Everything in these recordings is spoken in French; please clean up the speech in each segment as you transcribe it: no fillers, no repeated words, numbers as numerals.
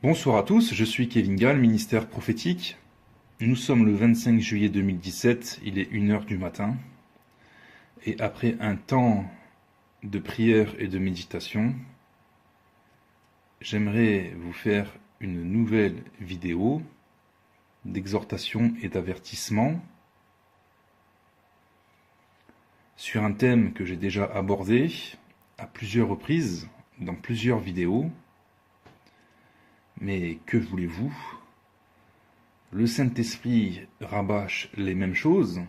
Bonsoir à tous, je suis Kevin Gall, ministère prophétique. Nous sommes le 25 juillet 2017, il est 1h du matin. Et après un temps de prière et de méditation, j'aimerais vous faire une nouvelle vidéo d'exhortation et d'avertissement sur un thème que j'ai déjà abordé à plusieurs reprises dans plusieurs vidéos. Mais que voulez-vous? Le Saint-Esprit rabâche les mêmes choses,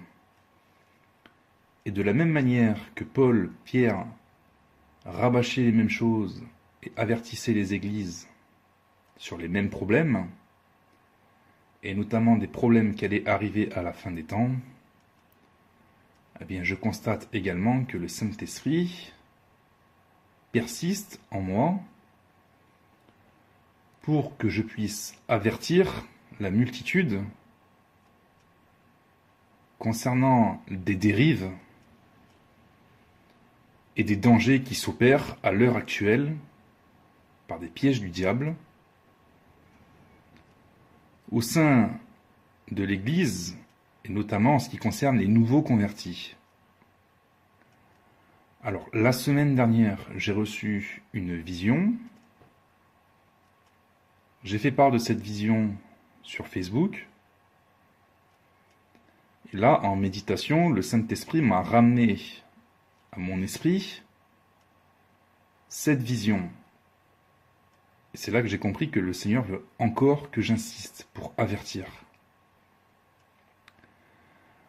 et de la même manière que Paul, Pierre rabâchaient les mêmes choses et avertissaient les églises sur les mêmes problèmes, et notamment des problèmes qui allaient arriver à la fin des temps, eh bien je constate également que le Saint-Esprit persiste en moi pour que je puisse avertir la multitude concernant des dérives et des dangers qui s'opèrent à l'heure actuelle par des pièges du diable au sein de l'Église, et notamment en ce qui concerne les nouveaux convertis. Alors, la semaine dernière, j'ai reçu une vision. J'ai fait part de cette vision sur Facebook. Et là, en méditation, le Saint-Esprit m'a ramené à mon esprit cette vision. Et c'est là que j'ai compris que le Seigneur veut encore que j'insiste pour avertir.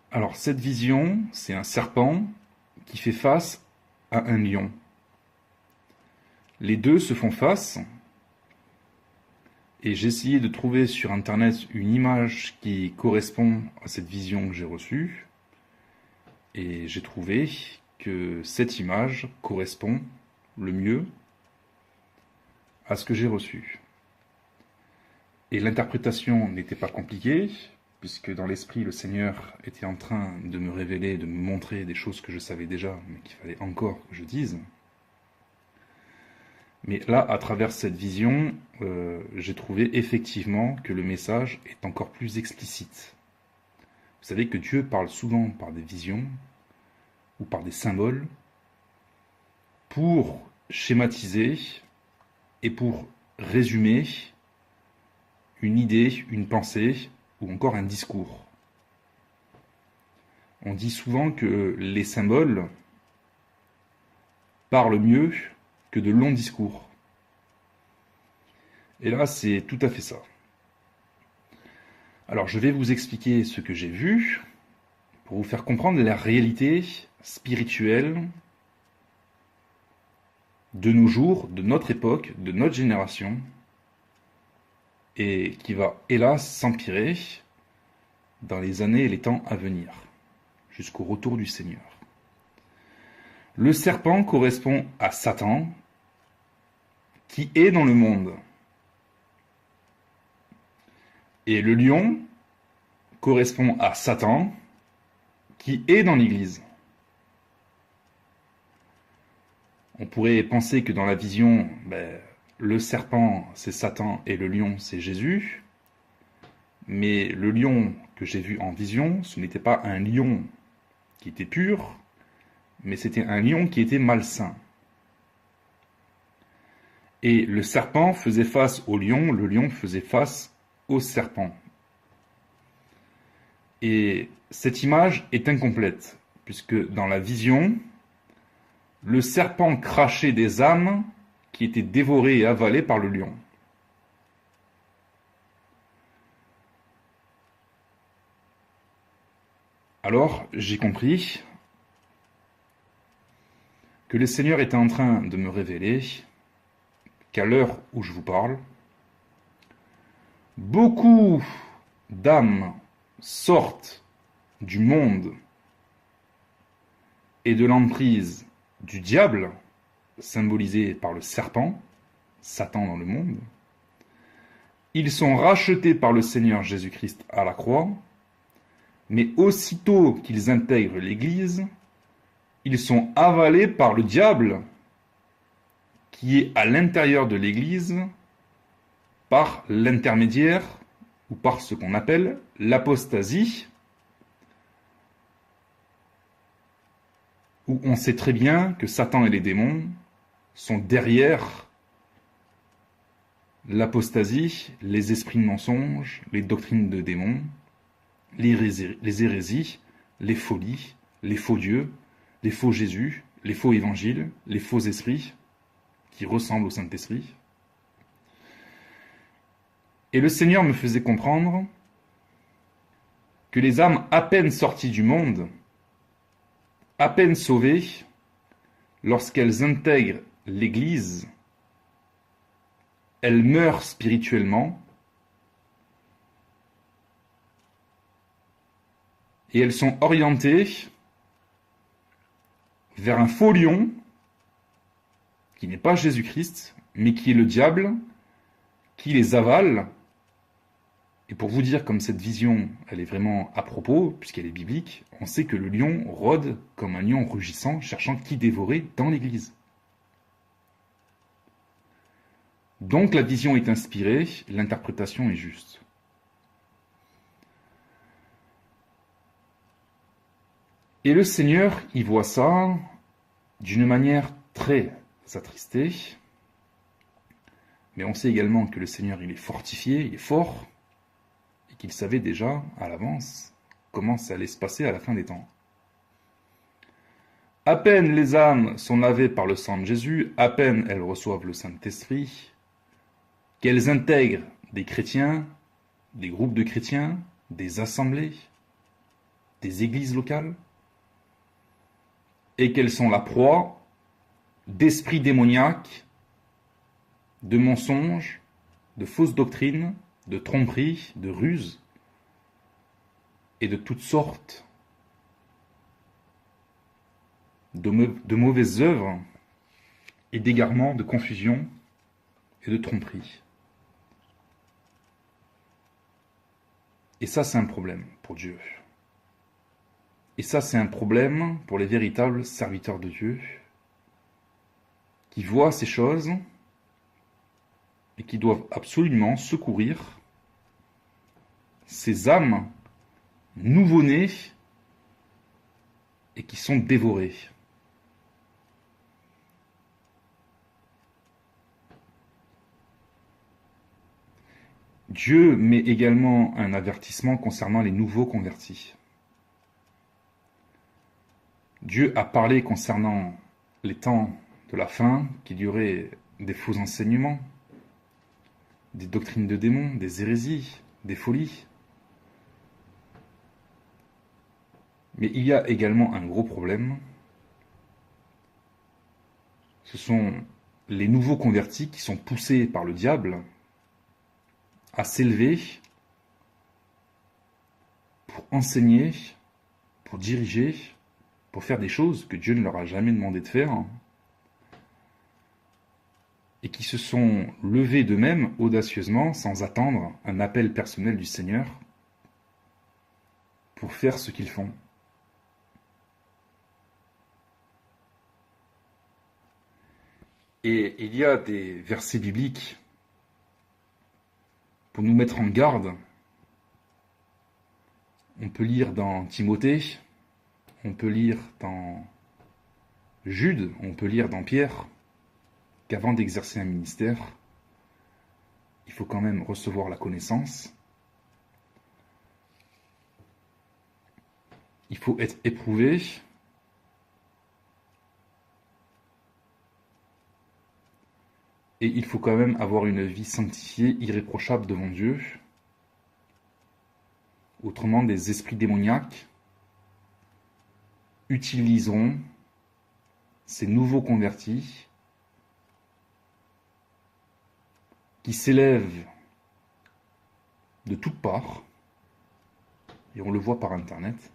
Alors, cette vision, c'est un serpent qui fait face à un lion. Les deux se font face. Et j'ai essayé de trouver sur Internet une image qui correspond à cette vision que j'ai reçue. Et j'ai trouvé que cette image correspond le mieux à ce que j'ai reçu. Et l'interprétation n'était pas compliquée, puisque dans l'esprit, le Seigneur était en train de me révéler, de me montrer des choses que je savais déjà, mais qu'il fallait encore que je dise. Mais là, à travers cette vision, j'ai trouvé effectivement que le message est encore plus explicite. Vous savez que Dieu parle souvent par des visions ou par des symboles pour schématiser et pour résumer une idée, une pensée ou encore un discours. On dit souvent que les symboles parlent mieux que de longs discours. Et là, c'est tout à fait ça. Alors, je vais vous expliquer ce que j'ai vu pour vous faire comprendre la réalité spirituelle de nos jours, de notre époque, de notre génération, et qui va, hélas, s'empirer dans les années et les temps à venir, jusqu'au retour du Seigneur. Le serpent correspond à Satan, qui est dans le monde. Et le lion correspond à Satan, qui est dans l'Église. On pourrait penser que dans la vision, le serpent c'est Satan et le lion c'est Jésus. Mais le lion que j'ai vu en vision, ce n'était pas un lion qui était pur, mais c'était un lion qui était malsain. Et le serpent faisait face au lion, le lion faisait face au serpent. Et cette image est incomplète, puisque dans la vision, le serpent crachait des âmes qui étaient dévorées et avalées par le lion. Alors, j'ai compris que le Seigneur était en train de me révéler qu'à l'heure où je vous parle, beaucoup d'âmes sortent du monde et de l'emprise du diable, symbolisé par le serpent, Satan dans le monde. Ils sont rachetés par le Seigneur Jésus-Christ à la croix, mais aussitôt qu'ils intègrent l'Église, ils sont avalés par le diable qui est à l'intérieur de l'Église par l'intermédiaire ou par ce qu'on appelle l'apostasie, où on sait très bien que Satan et les démons sont derrière l'apostasie, les esprits de mensonge, les doctrines de démons, les hérésies, les folies, les faux dieux, les faux Jésus, les faux évangiles, les faux esprits qui ressemblent au Saint-Esprit. Et le Seigneur me faisait comprendre que les âmes à peine sorties du monde, à peine sauvées, lorsqu'elles intègrent l'Église, elles meurent spirituellement et elles sont orientées vers un faux lion qui n'est pas Jésus-Christ, mais qui est le diable, qui les avale. Et pour vous dire comme cette vision, elle est vraiment à propos, puisqu'elle est biblique, on sait que le lion rôde comme un lion rugissant, cherchant qui dévorer dans l'Église. Donc la vision est inspirée, l'interprétation est juste. Et le Seigneur, il voit ça d'une manière très attristée. Mais on sait également que le Seigneur, il est fortifié, il est fort, et qu'il savait déjà à l'avance comment ça allait se passer à la fin des temps. À peine les âmes sont lavées par le sang de Jésus, à peine elles reçoivent le Saint-Esprit, qu'elles intègrent des chrétiens, des groupes de chrétiens, des assemblées, des églises locales, et qu'elles sont la proie d'esprits démoniaques, de mensonges, de fausses doctrines, de tromperies, de ruses, et de toutes sortes de mauvaises œuvres, et d'égarements, de confusion et de tromperies. Et ça, c'est un problème pour Dieu. Et ça, c'est un problème pour les véritables serviteurs de Dieu, qui voient ces choses et qui doivent absolument secourir ces âmes nouveau-nées et qui sont dévorées. Dieu met également un avertissement concernant les nouveaux convertis. Dieu a parlé concernant les temps de la fin, qu'il y aurait des faux enseignements, des doctrines de démons, des hérésies, des folies. Mais il y a également un gros problème. Ce sont les nouveaux convertis qui sont poussés par le diable à s'élever pour enseigner, pour diriger, pour faire des choses que Dieu ne leur a jamais demandé de faire, et qui se sont levés d'eux-mêmes audacieusement sans attendre un appel personnel du Seigneur pour faire ce qu'ils font. Et il y a des versets bibliques pour nous mettre en garde. On peut lire dans Timothée, on peut lire dans Jude, on peut lire dans Pierre, qu'avant d'exercer un ministère, il faut quand même recevoir la connaissance. Il faut être éprouvé. Et il faut quand même avoir une vie sanctifiée, irréprochable devant Dieu. Autrement, des esprits démoniaques utiliseront ces nouveaux convertis qui s'élèvent de toutes parts, et on le voit par Internet,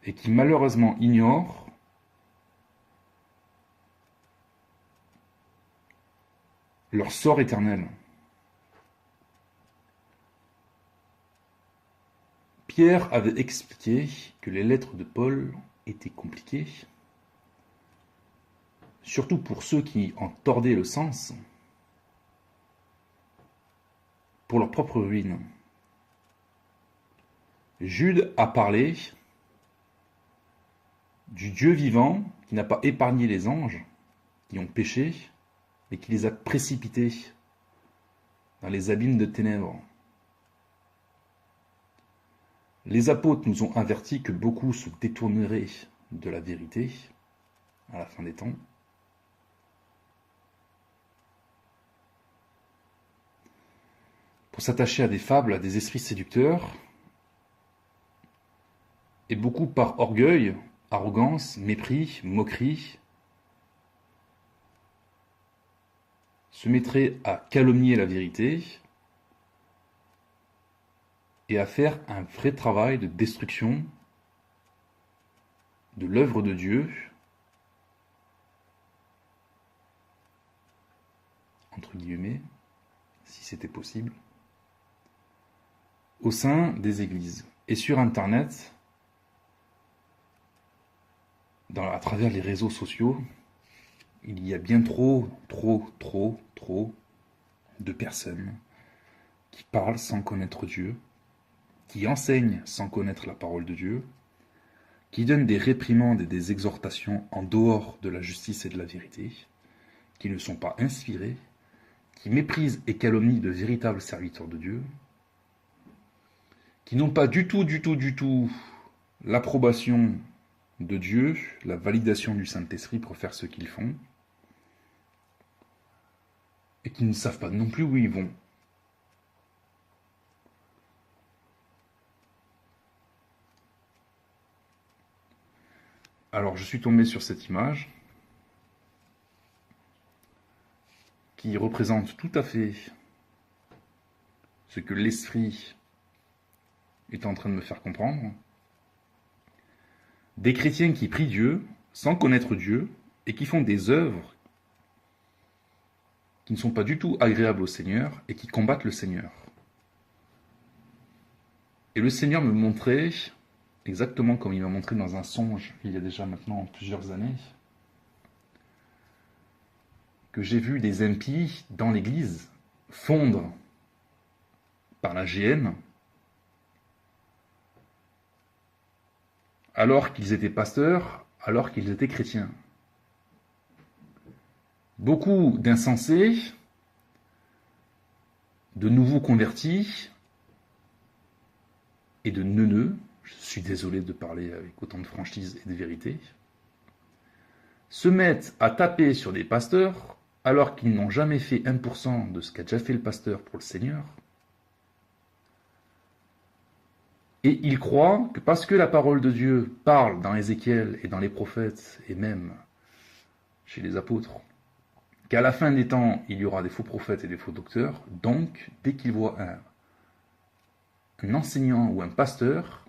et qui malheureusement ignorent leur sort éternel. Pierre avait expliqué que les lettres de Paul étaient compliquées, surtout pour ceux qui en tordaient le sens, pour leur propre ruine. Jude a parlé du Dieu vivant qui n'a pas épargné les anges qui ont péché, mais qui les a précipités dans les abîmes de ténèbres. Les apôtres nous ont avertis que beaucoup se détourneraient de la vérité à la fin des temps. Pour s'attacher à des fables, à des esprits séducteurs, et beaucoup par orgueil, arrogance, mépris, moquerie, se mettraient à calomnier la vérité et à faire un vrai travail de destruction de l'œuvre de Dieu, entre guillemets, si c'était possible, au sein des églises. Et sur Internet, à travers les réseaux sociaux, il y a bien trop de personnes qui parlent sans connaître Dieu, qui enseignent sans connaître la parole de Dieu, qui donnent des réprimandes et des exhortations en dehors de la justice et de la vérité, qui ne sont pas inspirés, qui méprisent et calomnient de véritables serviteurs de Dieu, qui n'ont pas du tout l'approbation de Dieu, la validation du Saint-Esprit pour faire ce qu'ils font, et qui ne savent pas non plus où ils vont. Alors je suis tombé sur cette image qui représente tout à fait ce que l'Esprit est en train de me faire comprendre. Des chrétiens qui prient Dieu sans connaître Dieu et qui font des œuvres qui ne sont pas du tout agréables au Seigneur et qui combattent le Seigneur. Et le Seigneur me montrait, exactement comme il m'a montré dans un songe il y a déjà maintenant plusieurs années, que j'ai vu des impies dans l'église fondre par la géhenne alors qu'ils étaient pasteurs, alors qu'ils étaient chrétiens. Beaucoup d'insensés, de nouveaux convertis et de neuneux, je suis désolé de parler avec autant de franchise et de vérité, se mettent à taper sur des pasteurs alors qu'ils n'ont jamais fait 1% de ce qu'a déjà fait le pasteur pour le Seigneur. Et ils croient que parce que la parole de Dieu parle dans Ézéchiel et dans les prophètes, et même chez les apôtres, qu'à la fin des temps, il y aura des faux prophètes et des faux docteurs, donc dès qu'ils voient un enseignant ou un pasteur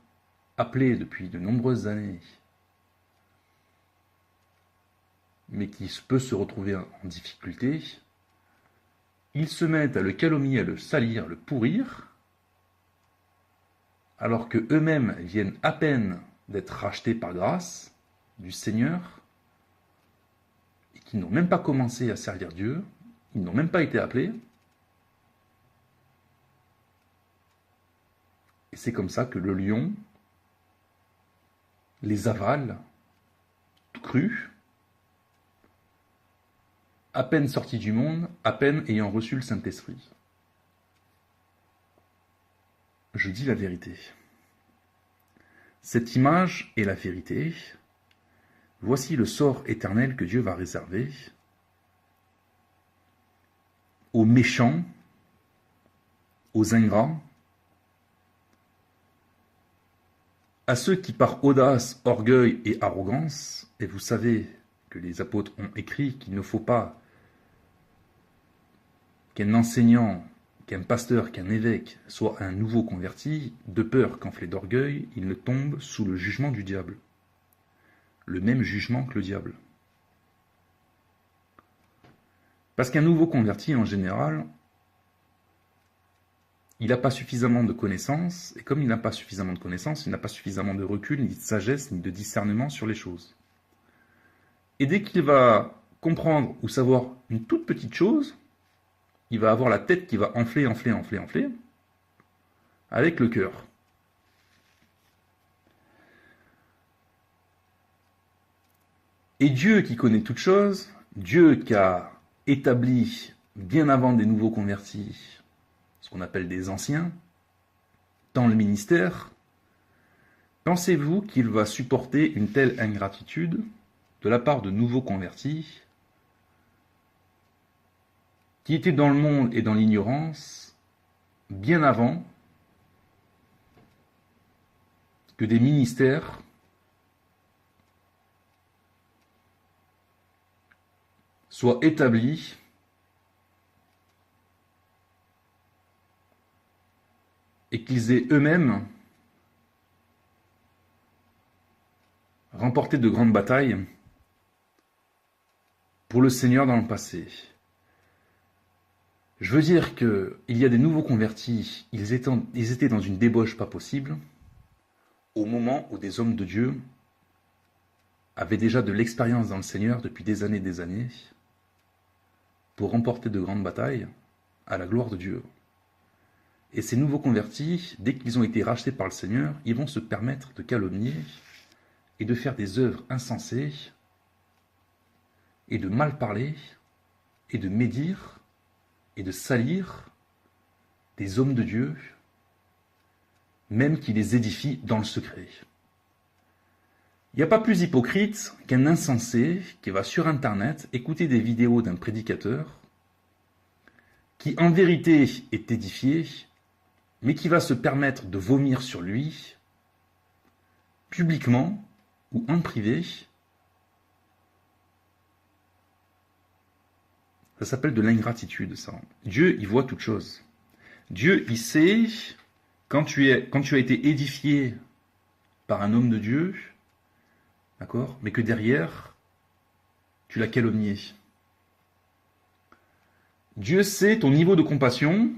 appelé depuis de nombreuses années, mais qui peut se retrouver en difficulté, ils se mettent à le calomnier, à le salir, à le pourrir, alors que eux-mêmes viennent à peine d'être rachetés par grâce du Seigneur, et qui n'ont même pas commencé à servir Dieu, ils n'ont même pas été appelés. Et c'est comme ça que le lion les avale, tout cru, à peine sortis du monde, à peine ayant reçu le Saint-Esprit. Je dis la vérité. Cette image est la vérité. Voici le sort éternel que Dieu va réserver aux méchants, aux ingrats, à ceux qui par audace, orgueil et arrogance, et vous savez que les apôtres ont écrit qu'il ne faut pas qu'un enseignant, qu'un pasteur, qu'un évêque soit un nouveau converti, de peur qu'enflé d'orgueil, il ne tombe sous le jugement du diable. Le même jugement que le diable. Parce qu'un nouveau converti, en général, il n'a pas suffisamment de connaissances, et comme il n'a pas suffisamment de connaissances, il n'a pas suffisamment de recul, ni de sagesse, ni de discernement sur les choses. Et dès qu'il va comprendre ou savoir une toute petite chose, il va avoir la tête qui va enfler, enfler, enfler, enfler, avec le cœur. Et Dieu qui connaît toutes choses, Dieu qui a établi bien avant des nouveaux convertis, ce qu'on appelle des anciens, dans le ministère, pensez-vous qu'il va supporter une telle ingratitude de la part de nouveaux convertis qui étaient dans le monde et dans l'ignorance bien avant que des ministères soient établis et qu'ils aient eux-mêmes remporté de grandes batailles pour le Seigneur dans le passé. Je veux dire qu'il y a des nouveaux convertis, ils étaient dans une débauche pas possible, au moment où des hommes de Dieu avaient déjà de l'expérience dans le Seigneur depuis des années, pour remporter de grandes batailles à la gloire de Dieu. Et ces nouveaux convertis, dès qu'ils ont été rachetés par le Seigneur, ils vont se permettre de calomnier et de faire des œuvres insensées et de mal parler et de médire et de salir des hommes de Dieu, même qui les édifient dans le secret. Il n'y a pas plus hypocrite qu'un insensé qui va sur Internet écouter des vidéos d'un prédicateur qui en vérité est édifié, mais qui va se permettre de vomir sur lui, publiquement ou en privé. Ça s'appelle de l'ingratitude, ça. Dieu, il voit toutes choses. Dieu, il sait, quand tu as été édifié par un homme de Dieu, d'accord, mais que derrière, tu l'as calomnié. Dieu sait ton niveau de compassion,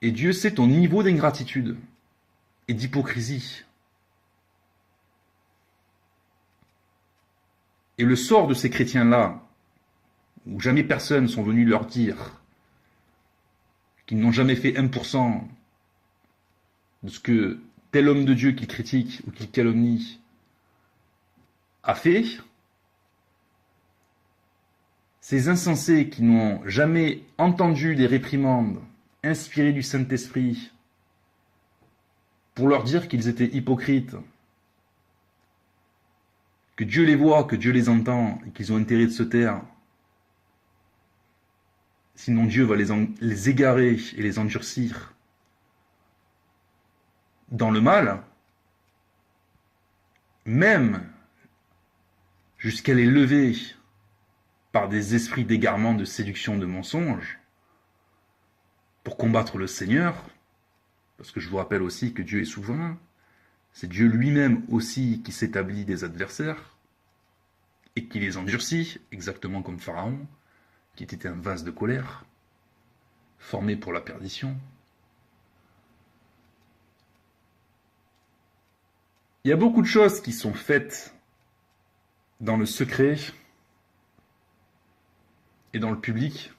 et Dieu sait ton niveau d'ingratitude et d'hypocrisie. Et le sort de ces chrétiens-là, où jamais personne sont venus leur dire qu'ils n'ont jamais fait 1% de ce que tel homme de Dieu qu'ils critiquent ou qu'ils calomnient a fait, ces insensés qui n'ont jamais entendu des réprimandes inspirées du Saint-Esprit pour leur dire qu'ils étaient hypocrites, que Dieu les voit, que Dieu les entend et qu'ils ont intérêt de se taire, sinon Dieu va les égarer et les endurcir dans le mal, même jusqu'à les lever par des esprits d'égarement, de séduction, de mensonge, pour combattre le Seigneur, parce que je vous rappelle aussi que Dieu est souverain, c'est Dieu lui-même aussi qui s'établit des adversaires, et qui les endurcit, exactement comme Pharaon, qui était un vase de colère, formé pour la perdition. Il y a beaucoup de choses qui sont faites dans le secret et dans le public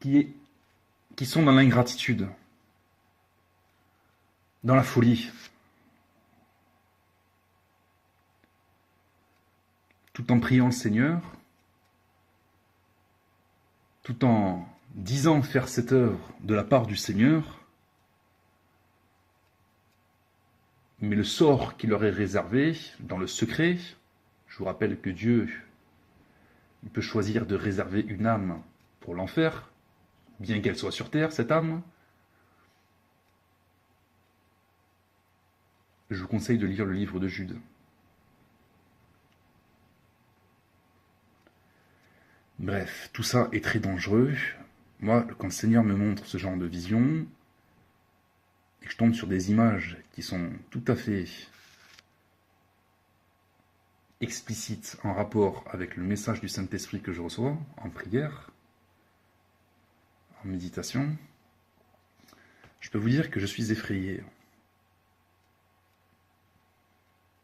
qui sont dans l'ingratitude, dans la folie, tout en priant le Seigneur, tout en disant faire cette œuvre de la part du Seigneur, mais le sort qui leur est réservé dans le secret, je vous rappelle que Dieu, il peut choisir de réserver une âme pour l'enfer, bien qu'elle soit sur terre, cette âme. Je vous conseille de lire le livre de Jude. Bref, tout ça est très dangereux. Moi, quand le Seigneur me montre ce genre de vision, et que je tombe sur des images qui sont tout à fait explicites en rapport avec le message du Saint-Esprit que je reçois, en prière, en méditation, je peux vous dire que je suis effrayé.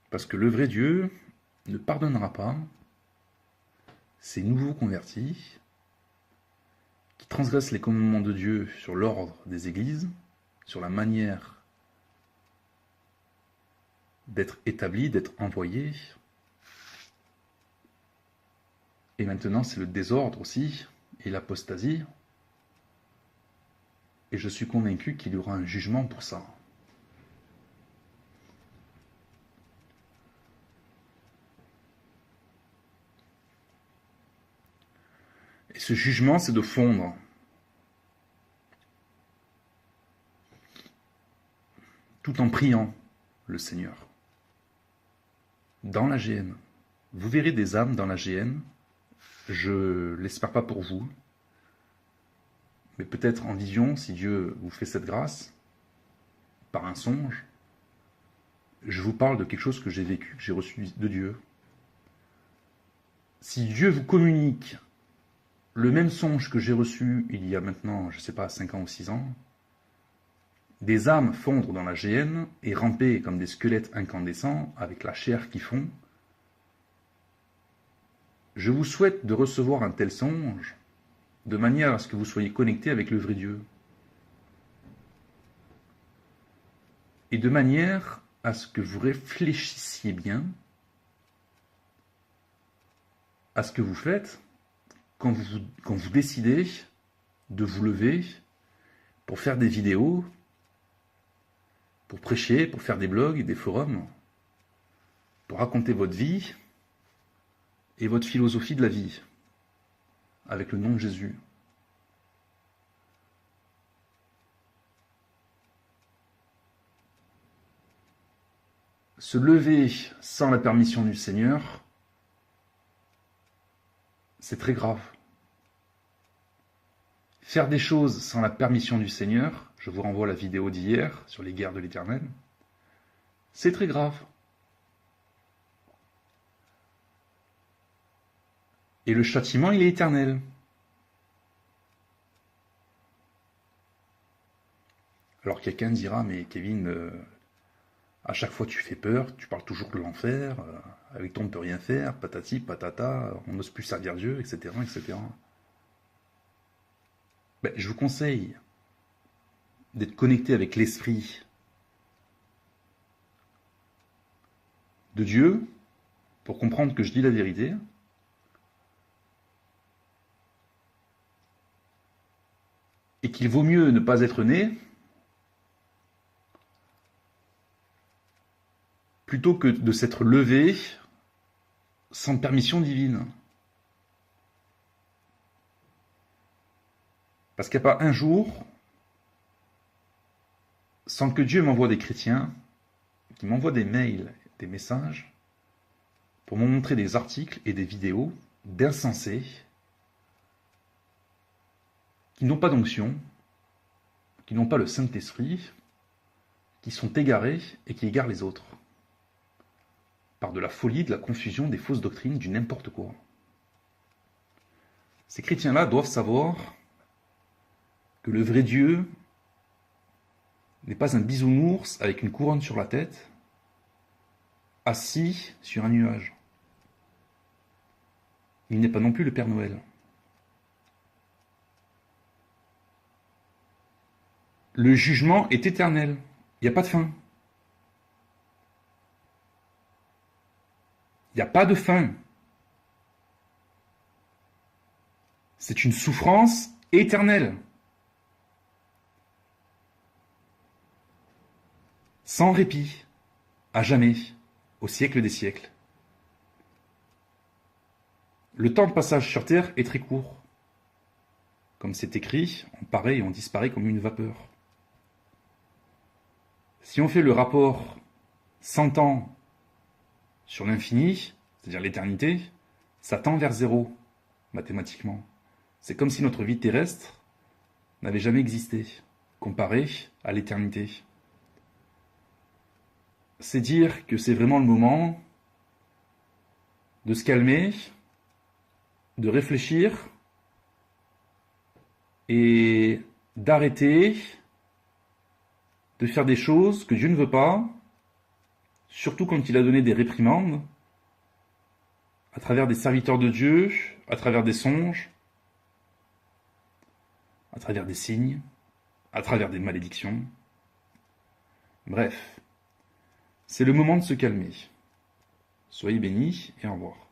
Parce que le vrai Dieu ne pardonnera pas ces nouveaux convertis qui transgressent les commandements de Dieu sur l'ordre des églises, sur la manière d'être établis, d'être envoyés. Et maintenant, c'est le désordre aussi, et l'apostasie. Et je suis convaincu qu'il y aura un jugement pour ça. Et ce jugement, c'est de fondre tout en priant le Seigneur. Dans la GN. Vous verrez des âmes dans la GN. Je l'espère pas pour vous. Mais peut-être en vision, si Dieu vous fait cette grâce, par un songe, je vous parle de quelque chose que j'ai vécu, que j'ai reçu de Dieu. Si Dieu vous communique le même songe que j'ai reçu il y a maintenant, je ne sais pas, 5 ans ou 6 ans, des âmes fondre dans la GN et ramper comme des squelettes incandescents avec la chair qui fond, je vous souhaite de recevoir un tel songe de manière à ce que vous soyez connecté avec le vrai Dieu. Et de manière à ce que vous réfléchissiez bien à ce que vous faites quand vous décidez de vous lever pour faire des vidéos, pour prêcher, pour faire des blogs, des forums, pour raconter votre vie et votre philosophie de la vie, avec le nom de Jésus. Se lever sans la permission du Seigneur, c'est très grave. Faire des choses sans la permission du Seigneur, je vous renvoie à la vidéo d'hier sur les guerres de l'Éternel, c'est très grave. Et le châtiment, il est éternel. Alors quelqu'un dira, mais Kevin, à chaque fois tu fais peur, tu parles toujours de l'enfer, avec toi on ne peut rien faire, patati, patata, on n'ose plus servir Dieu, etc. etc. Ben, je vous conseille d'être connecté avec l'esprit de Dieu pour comprendre que je dis la vérité. Et qu'il vaut mieux ne pas être né plutôt que de s'être levé sans permission divine. Parce qu'il n'y a pas un jour sans que Dieu m'envoie des chrétiens, qui m'envoient des mails, des messages, pour me montrer des articles et des vidéos d'insensés, qui n'ont pas d'onction, qui n'ont pas le Saint-Esprit, qui sont égarés et qui égarent les autres, par de la folie, de la confusion, des fausses doctrines, du n'importe quoi. Ces chrétiens-là doivent savoir que le vrai Dieu n'est pas un bisounours avec une couronne sur la tête, assis sur un nuage. Il n'est pas non plus le Père Noël. Le jugement est éternel. Il n'y a pas de fin. Il n'y a pas de fin. C'est une souffrance éternelle. Sans répit, à jamais, au siècle des siècles. Le temps de passage sur Terre est très court. Comme c'est écrit, on paraît et on disparaît comme une vapeur. Si on fait le rapport 100 ans sur l'infini, c'est-à-dire l'éternité, ça tend vers zéro, mathématiquement. C'est comme si notre vie terrestre n'avait jamais existé, comparé à l'éternité. C'est dire que c'est vraiment le moment de se calmer, de réfléchir et d'arrêter de faire des choses que Dieu ne veut pas surtout quand il a donné des réprimandes à travers des serviteurs de Dieu, à travers des songes, à travers des signes, à travers des malédictions. Bref, c'est le moment de se calmer. Soyez bénis et au revoir.